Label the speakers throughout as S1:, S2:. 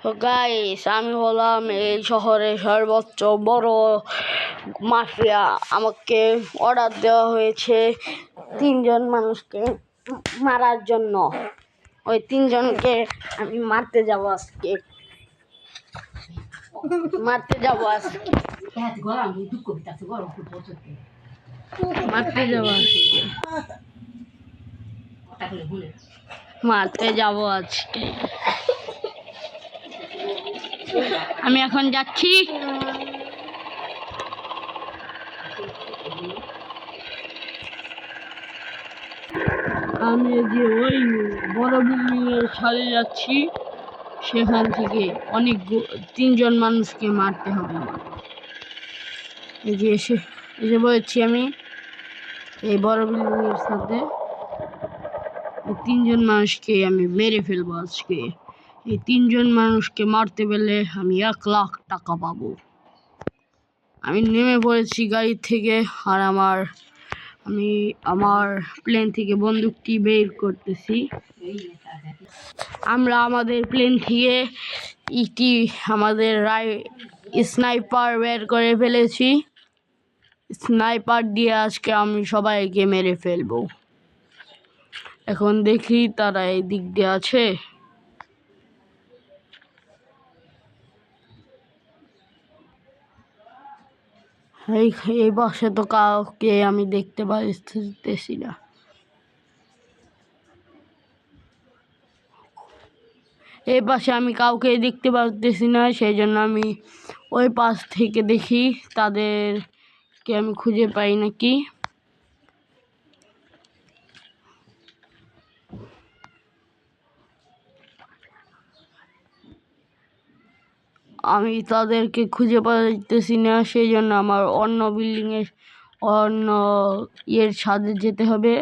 S1: তো গাইস, আমি হলাম এই শহরের সর্বোচ্চ বড় মাফিয়া। আমাকে অর্ডার দেওয়া হয়েছে 3জন মানুষকে মারার জন্য। ওই 3জনকে আমি মারতে যাব আজকে। মারতে যাব আজকে। আমি এখন যাচ্ছি। আমি যে ওই বড় বিল্ডিং এর ছাদে যাচ্ছি, সেখান থেকে 3জন মানুষকে মারতে হবে আমার। এই যে বলেছি আমি এই বড় বিল্ডিং এর সাথে 3জন মানুষকে আমি মেরে ফেলবো আজকে। এই 3জন মানুষকে মারতে পেলে আমি 1 লাখ টাকা পাবো। আমি নেমে পড়েছি গাড়ি থেকে, আর আমি আমার প্লেন থেকে বন্দুকটি বের করতেছি। আমরা আমাদের প্লেন থেকে আমাদের স্নাইপার বের করে ফেলেছি। স্নাইপার দিয়ে আজকে আমি সবাইকে মেরে ফেলবো। এখন দেখি তারা এই দিক দিয়ে আছে। এই পাশে তো কাউকে আমি দেখতে পাচ্ছি না। এই পাশে আমি কাউকে দেখতে পাচ্ছি না, সেই জন্য আমি ওই পাশ থেকে দেখি তাদেরকে আমি খুঁজে পাই নাকি। আমি তাদেরকে খুঁজে পাইতেছি না, সেই জন্য আমার অন্য ছাদে যেতে হবে।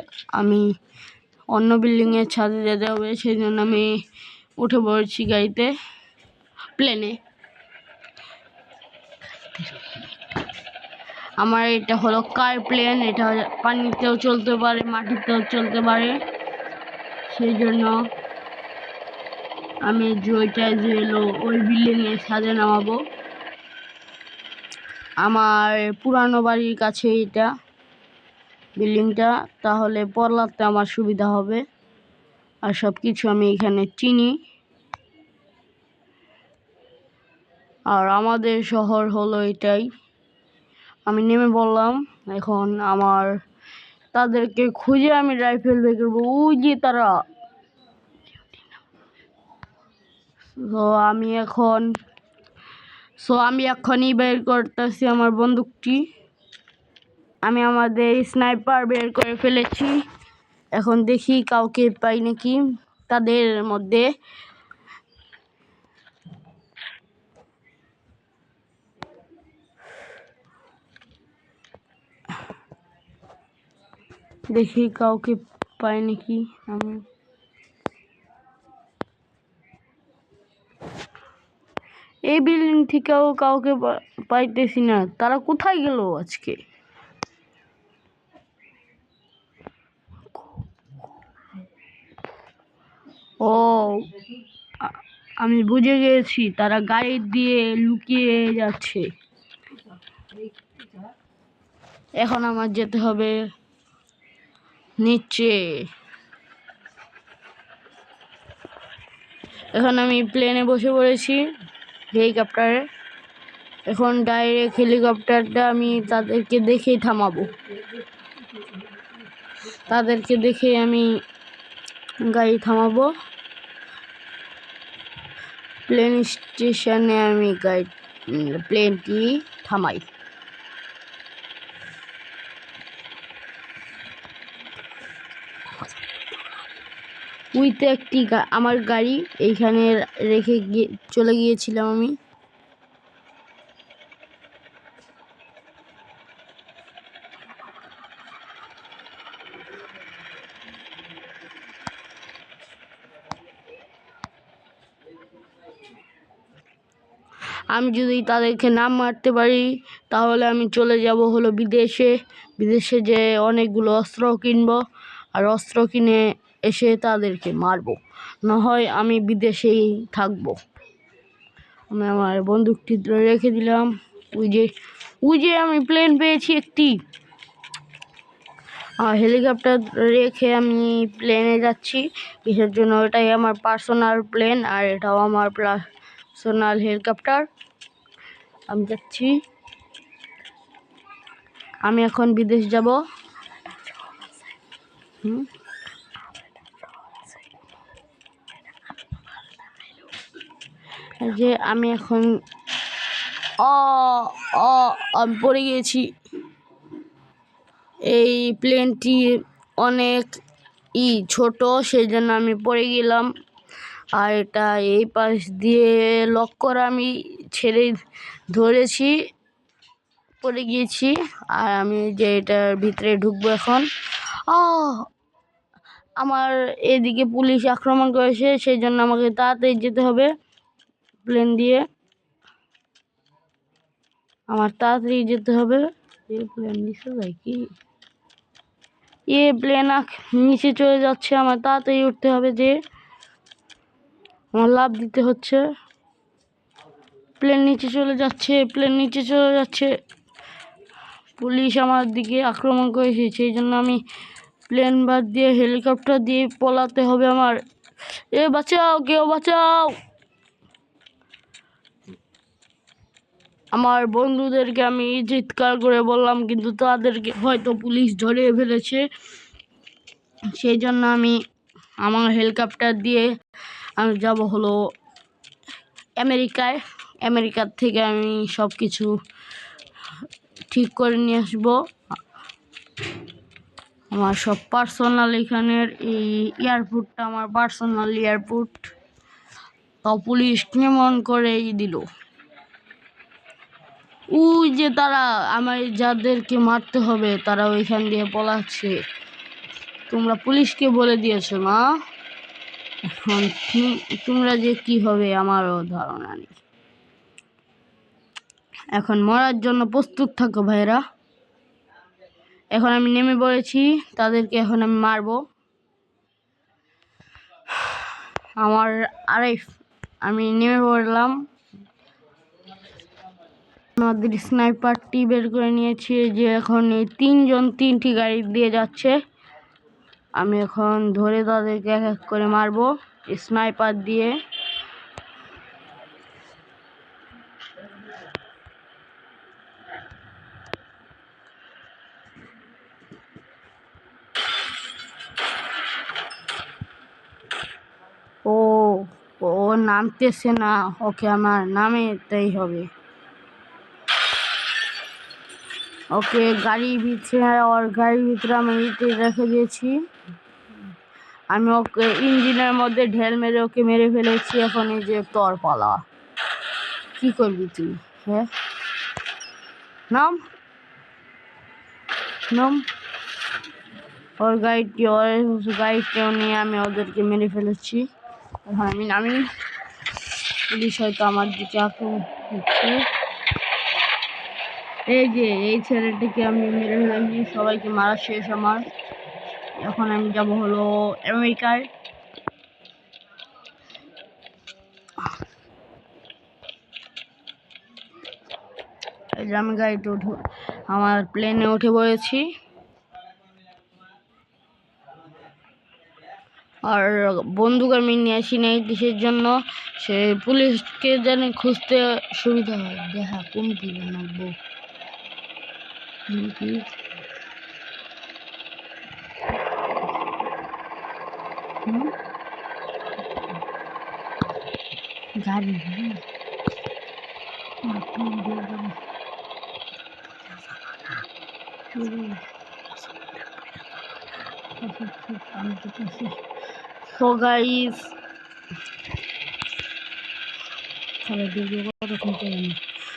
S1: অন্য বিল্ডিং এর ছাদে যেতে হবে, সেই জন্য আমি উঠে পড়েছি গাড়িতে, প্লেনে। আমার এটা হলো কার প্লেন। এটা পানিতেও চলতে পারে, মাটিতেও চলতে পারে। সেই জন্য আমি ওই বিল্ডিং এর ছাদে নামাবো। আমার পুরানো বাড়ির কাছে এটা বিল্ডিংটা, তাহলে পলাতে আমার সুবিধা হবে। আর সবকিছু আমি এখানে চিনি। আর আমাদের শহর হলো এটাই। আমি নেমে বললাম, এখন তাদেরকে খুঁজে আমি রাইফেল বের করবো। ওই যে তারা। আমি এখনই বের করতেছি আমার বন্দুকটি। আমি আমাদের স্নাইপার বের করে ফেলেছি। এখন দেখি কাউকে পাই নাকি তাদের মধ্যে। দেখি কাউকে পাই নাকি আমি। এই বিল্ডিং থেকেও কাউকে পাইতেছি না। তারা কোথায় গেল আজকে? ও, আমি বুঝে গেছি, তারা গাড়ি দিয়ে লুকিয়ে যাচ্ছে। এখন আমার যেতে হবে নিচে। এখন আমি প্লেনে বসে পড়েছি, হেলিকপ্টারে। এখন ডাইরেক্ট হেলিকপ্টারটা আমি তাদেরকে দেখেই থামাবো। তাদেরকে দেখে আমি গাড়ি থামাবো। প্লেন স্টেশনে আমি প্লেনটি থামাই। উইতে আমার গাড়ি এইখানে রেখে চলে গিয়েছিলাম আমি। আমি যদি তাদেরকে না মারতে পারি, তাহলে আমি চলে যাব হলো বিদেশে। বিদেশে যে অনেকগুলো অস্ত্র কিনবো, আর অস্ত্র কিনে এসে তাদেরকে মারবো। না হয় আমি বিদেশেই থাকবো। আমি আমার বন্দুকটি রেখে দিলাম। ওই যে আমি প্লেন পেয়েছি একটি। হেলিকপ্টার রেখে আমি প্লেনে যাচ্ছি। কিসের জন্য? এটাই আমার পার্সোনাল প্লেন, আর এটাও আমার পার্সোনাল হেলিকপ্টার। আমি যাচ্ছি। আমি এখন বিদেশ যাব। যে আমি এখন আমি পড়ে গিয়েছি। এই প্লেনটি অনেক ছোট, সেই জন্য আমি পড়ে গেলাম। আর এটা এই পাশ দিয়ে লক করা, আমি ছেড়ে ধরেছি, পড়ে গিয়েছি। আর আমি যে এটার ভিতরে ঢুকবো এখন। আমার এদিকে পুলিশ আক্রমণ করেছে, সেই জন্য আমাকে তাড়াতাড়ি যেতে হবে প্লেন দিয়ে। আমার তাড়াতাড়ি যেতে হবে। প্লেন নিচে যায় কি? প্লেন নিচে চলে যাচ্ছে, আমার তাড়াতাড়ি উঠতে হবে। যে আমার লাফ দিতে হচ্ছে। প্লেন নিচে চলে যাচ্ছে, প্লেন নিচে চলে যাচ্ছে। পুলিশ আমার দিকে আক্রমণ করেছে, সেই জন্য আমি প্লেন বাদ দিয়ে হেলিকপ্টার দিয়ে পলাতে হবে আমার। বাঁচাও, কেউ বাঁচাও! আমার বন্ধুদেরকে আমি চিৎকার করে বললাম, কিন্তু তাদেরকে হয়তো পুলিশ ধরে ফেলেছে। সেই জন্য আমি আমার হেলিকপ্টার দিয়ে আমি যাব হলো আমেরিকায়। আমেরিকার থেকে আমি সব কিছু ঠিক করে নিয়ে আসবো। আমার সব পার্সোনাল, এখানের এই এয়ারপোর্টটা আমার পার্সোনাল এয়ারপোর্ট। তো পুলিশ কেমন করে দিল। ওই যে তারা আমার যাদেরকে মারতে হবে, তারা ওইখান দিয়ে পলাচ্ছে। তোমরা পুলিশকে বলে দিয়েছো না? এখন তোমরা যে কি হবে আমারও ধারণা নেই। এখন মরার জন্য প্রস্তুত থাকো ভাইরা। এখন আমি নেমে পড়েছি, তাদেরকে এখন আমি মারবো। আমি নেমে পড়লাম। আমাদের স্নাইপারটি বের করে নিয়েছি, যে এখন এই তিনজন তিনটি গাড়ি দিয়ে যাচ্ছে। আমি এখন ধরে তাদেরকে এক এক করে মারবো স্নাইপার দিয়ে। ও নামতেছে না, ওকে আমার নামতেই হবে। ওকে গাড়ির ভিতরে আমি রেখে দিয়েছি। আমি ওকে ইঞ্জিনের মধ্যে ঢেল মেরে ওকে মেরে ফেলেছি। এখন এই যে তোর পালা, কি করবি তুই? হ্যাঁ, নাম ওর গাড়িটিও নিয়ে আমি ওদেরকে মেরে ফেলেছি। এখন আমি নামি। পুলিশ হয়তো আমার দিকে আক্রমণ করছে। এই যে এই ছেলেটিকে আমি মেরে ফেলেছি, সবাইকে মারা শেষ আমার। এখন আমি যাব হলো আমেরিকায়। এই যে আমি গাড়িতে আমার প্লেনে উঠে পড়েছি। আর বন্দুক আমি নিয়ে আসি নাই, কিসের জন্য? সে পুলিশকে যেন খুঁজতে সুবিধা হয়। দেখা কমতি বানাবো। গাড়ি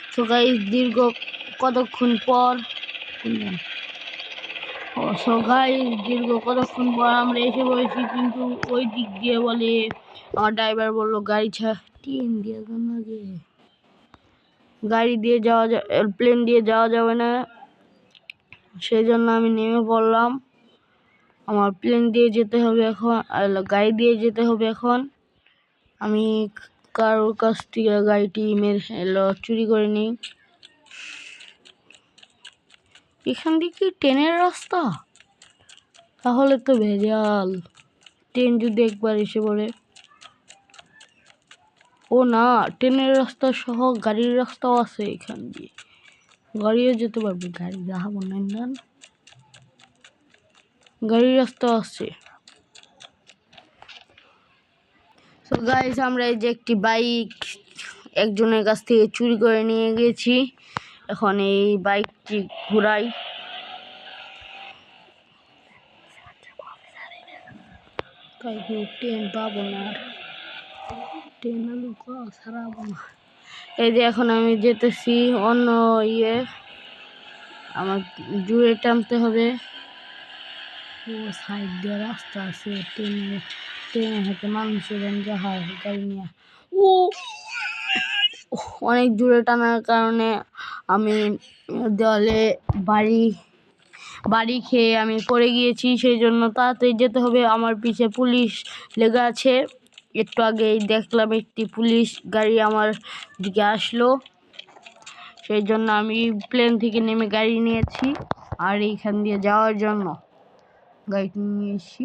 S1: So guys, দীর্ঘ কতক্ষণ পর আমরা এসে পড়েছি, কিন্তু ওই দিক দিয়ে বলে আমার ড্রাইভার বললো গাড়ি দিয়ে যাওয়া প্লেন দিয়ে যাওয়া যাবে না। সেই জন্য আমি নেমে পড়লাম। আমার প্লেন দিয়ে যেতে হবে এখন, গাড়ি দিয়ে যেতে হবে এখন। আমি কারোর কাছ থেকে গাড়িটি চুরি করে নিই। এখান থেকে ট্রেনের রাস্তা, তাহলে তো ভেজাল। ট্রেন যদি একবার এসে পড়ে। ও না, ট্রেনের রাস্তা সহ গাড়ির রাস্তাও আছে, এখান দিয়ে গাড়িও যেতে পারবে। গাড়ি যাবো না, গাড়ির রাস্তা আছে। তো গাইস, আমরা এই যে একটি বাইক একজনের কাছ থেকে চুরি করে নিয়ে গেছি। এখন এই বাইকটি ঘুরাই। ট্রেন পাবো না, ট্রেন ছাড়াবো না। এই যে এখন আমি যেতেছি অন্য আমার জুড়ে টানতে হবে। ও সাইড দিয়ে রাস্তা আছে, ট্রেনে হাতে মানুষের হয় গাড়ি নিয়ে। ও অনেক জোরে টানার কারণে আমি দেওয়ালে বাড়ি খেয়ে আমি পড়ে গিয়েছি। সেই জন্য তাড়াতাড়ি যেতে হবে। আমার পিছে পুলিশ লেগে আছে। একটু আগেই দেখলাম একটি পুলিশ গাড়ি আমার দিকে আসলো। সেই জন্য আমি প্লেন থেকে নেমে গাড়ি নিয়েছি আর এইখান দিয়ে যাওয়ার জন্য গাড়িটি নিয়েছি।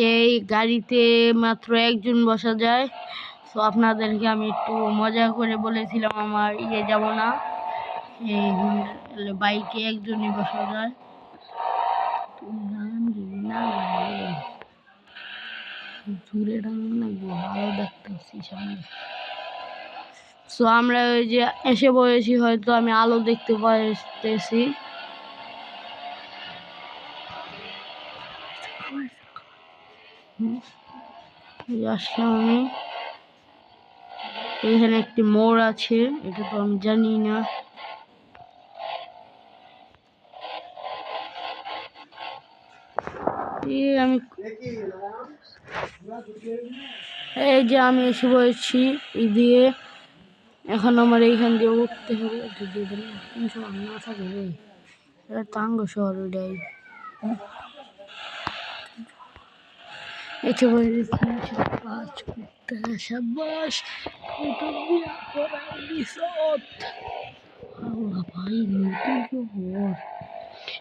S1: এই গাড়িতে মাত্র একজন বসা যায়। তো আপনাদেরকে আমি একটু মজা করে বলেছিলাম আমার যাব না, এই বাইকে একজনই বসা যায়। জুড়ে টানুন লাগবে, ভালো দেখতেছি সামনে। তো আমরা ওই যে এসে পড়েছি, হয়তো আমি আলো দেখতে পাইতেছি। আসলাম আমি, এখানে একটি মোড় আছে, এটা তো আমি জানি না। এই যে আমি এসে পড়েছি এই দিয়ে। এখন আমার এইখান দিয়ে উঠতে হবে। না থাকে টাঙ্গ শহর ওইটাই।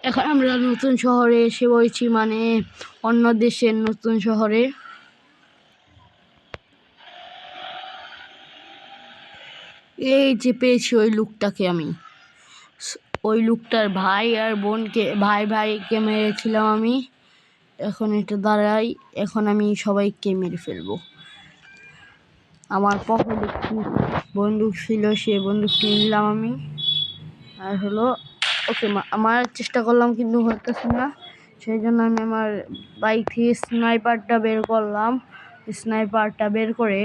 S1: এখন আমরা নতুন শহরে এসে পড়েছি, মানে অন্য দেশের নতুন শহরে। এই যে পেয়েছি ওই লোকটাকে আমি, ওই লোকটার ভাই আর ভাইকে মেরেছিলাম আমি। এখন এটা দাঁড়াই, এখন আমি সবাইকে মেরে ফেলবো। আমার পকেটে একটি বন্দুক ছিল, সে বন্দুকটি নিলাম আমি। আর হলো ওকে আমার চেষ্টা করলাম কিন্তু হতেছে না। সেই জন্য আমি আমার বাইক থেকে স্নাইপারটা বের করলাম। স্নাইপারটা বের করে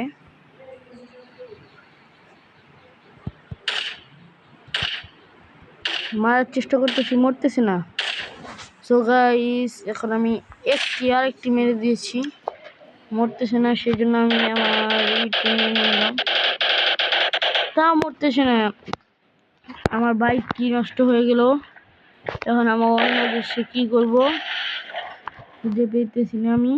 S1: মারার চেষ্টা করতেছি, মরতেছি না। সো গাইস, এখন আমি আরেকটি মেরে দিয়েছি, মরতেছে না। সেই জন্য আমি আমার নিলাম, তা মরতেছে না। আমার বাইক কি নষ্ট হয়ে গেল। এখন আমার অন্য দেশে কি করবো খুঁজে পেতেছি না আমি।